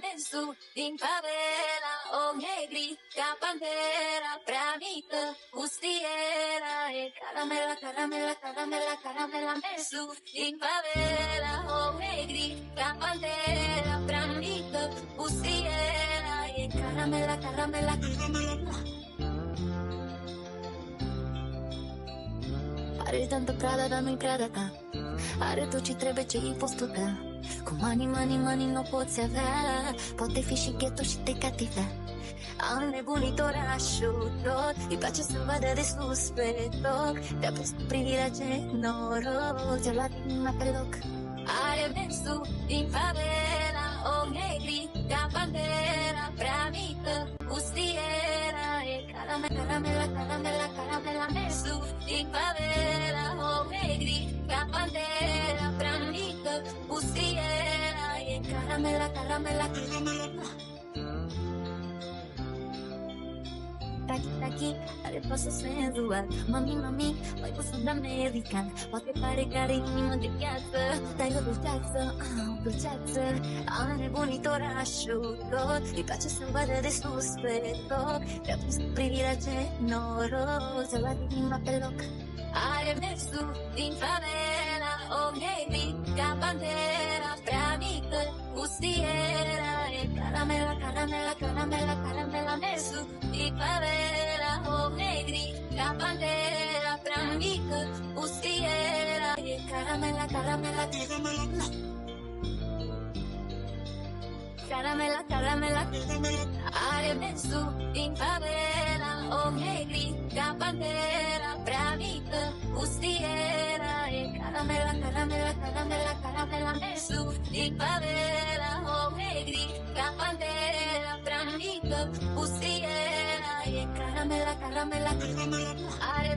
mersul din favela, o negrica pantera prea mică, gustiera e caramela, caramela, caramela, caramela. Mersul din favela, o negrica pantera prea mică, gustiera e caramela, caramela, caramela. Are tantă pradă, dar nu-i pradă ta. Are tot ce trebuie, ce-i postul tău. Cu money, money, money nu poți avea. Poate fi și ghetto și te cativea. Am nebunit orașul tot. Îi place să vadă de sus pe toc. Te-a pus cu privirea ce noroc. Ți-a luat inima pe loc. Are mersul din favela, o negrica pantera prea mică, gustiera e caramela, caramela, caramela, caramela. Mersul din favela, o negrica pantera prea mică, gustiera e caramela, caramela, caramela. Taki, taki, are pasul senzual. Mami, mami, mai pus un american. Poate pare că are inimă de piață, dar e o dulceață. Am nebunit orașul tot. Îi place să-mi vadă de sus pe toc. Te-a pus cu privirea ce noroc. Ți-a luat inima pe loc. Are mersul din favela, o negrica pantera prea mică, gustiera e caramela, caramela, caramela, caramela. Mersul din favela, o negrica pantera prea mică, gustiera e caramela, caramela, caramela. Caramela, caramela, are mersul din favela, o negrica pantera prea mică, gustiera e caramela, caramela, caramela, caramela. Mersul din favela, o negrica pantera prea mică, gustiera e caramela, caramela, caramela. Are